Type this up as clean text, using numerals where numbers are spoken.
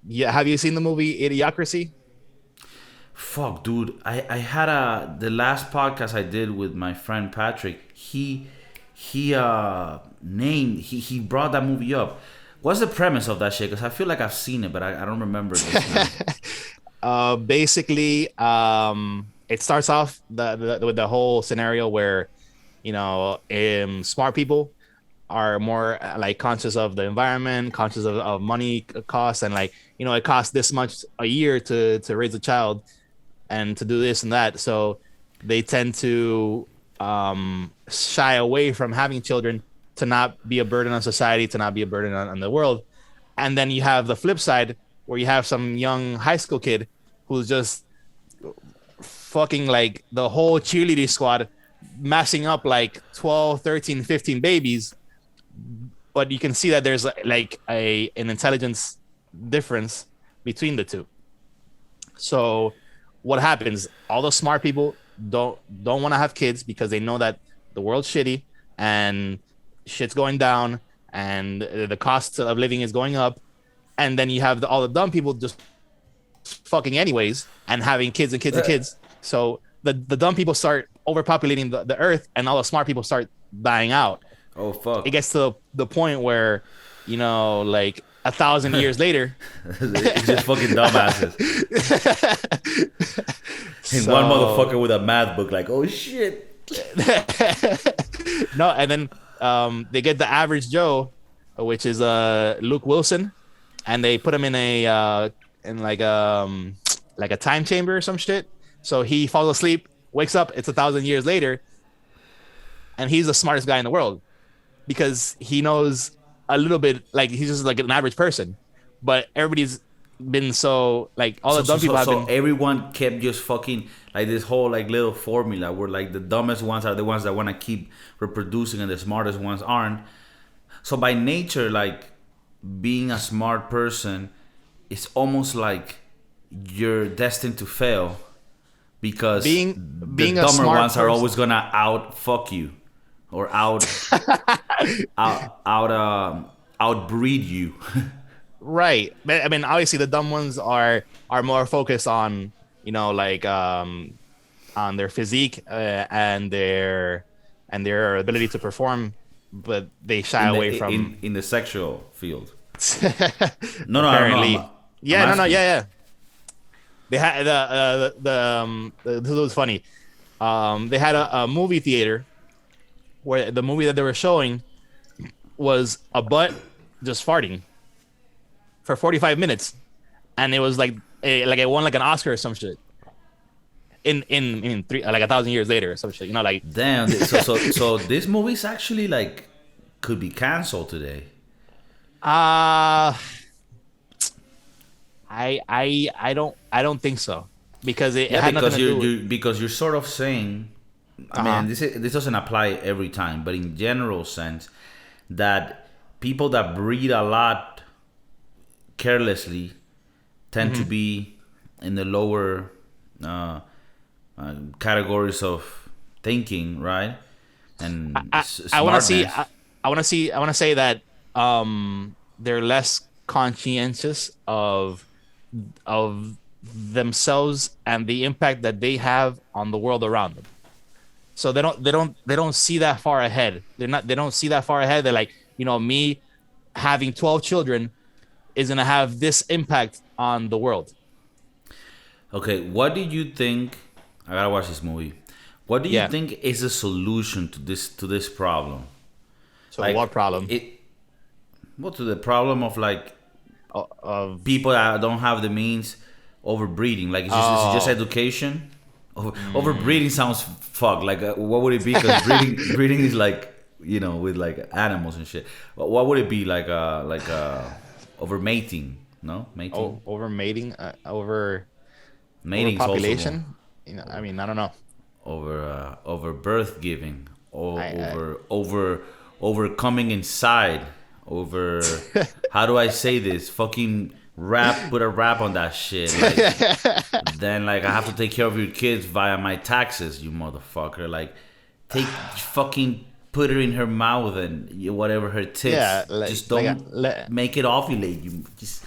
Yeah, have you seen the movie Idiocracy? Fuck, dude. I had the last podcast I did with my friend Patrick. He brought that movie up. What's the premise of that shit? Because I feel like I've seen it, but I don't remember it just now. Basically, it starts off with the whole scenario where smart people are more like conscious of the environment, conscious of money costs, and like it costs this much a year to raise a child and to do this and that. So they tend to shy away from having children to not be a burden on society, to not be a burden on the world. And then you have the flip side where you have some young high school kid who's just fucking like the whole cheerleading squad, mashing up like 12, 13, 15 babies. But you can see that there's like an intelligence difference between the two. So what happens? All the smart people don't want to have kids because they know that the world's shitty and shit's going down and the cost of living is going up. And then you have all the dumb people just fucking anyways and having kids and kids and kids. So the dumb people start overpopulating the earth and all the smart people start dying out. Oh It fuck. gets to the point where, like 1,000 years later. It's just fucking dumbasses. And one So motherfucker with a math book, like, oh shit. no, and then they get the average Joe, which is Luke Wilson, and they put him in like a time chamber or some shit. So he falls asleep, wakes up. It's 1,000 years later, and he's the smartest guy in the world because he knows a little bit. Like he's just like an average person, but everybody's been so like all So, the so, dumb so, people have so been. everyone kept just fucking like this whole like little formula where like the dumbest ones are the ones that want to keep reproducing and the smartest ones aren't. So by nature, like being a smart person, it's almost like you're destined to fail because being the being a dumber smart ones are person. always gonna out fuck you or outbreed you. Right. But, I mean, obviously, the dumb ones are more focused on like on their physique and their ability to perform, but they shy in away the from. in the sexual field. No, no, I don't know. Apparently, I'm yeah, no, no, asking. yeah, yeah. They had this was funny. They had a movie theater where the movie that they were showing was a butt just farting for 45 minutes, and it was like it won like an Oscar or some shit. In three like 1,000 years later or some shit. Like Damn. So this movie's actually like could be canceled today. uh I don't think so because it Yeah, had nothing because to do with. because you're sort of saying. I Uh-huh. mean, this doesn't apply every time, but in general sense, that people that breed a lot carelessly tend to Hmm. be in the lower uh, categories of thinking, right? And I want to see smartness. I want to say that they're less conscientious of themselves and the impact that they have on the world around them. So they don't see that far ahead. They don't see that far ahead. They're like, me having 12 children is going to have this impact on the world. Okay, what do you think? I gotta watch this movie. What do you Yeah. think is the solution to this problem? So what Like problem it, what to the problem of like of people that don't have the means overbreeding? Like it's just oh education. mm, Overbreeding sounds fuck. Like what would it be? Because breeding is like with like animals and shit. What would it be over mating? No mating. over mating, Mating is also overpopulation. I mean, I don't know. over birth giving or I overcoming inside over how do I say this fucking rap put a rap on that shit like then like I have to take care of your kids via my taxes you motherfucker like take fucking put it in her mouth and whatever her Yeah, tits. Just like don't make it ovulate. You just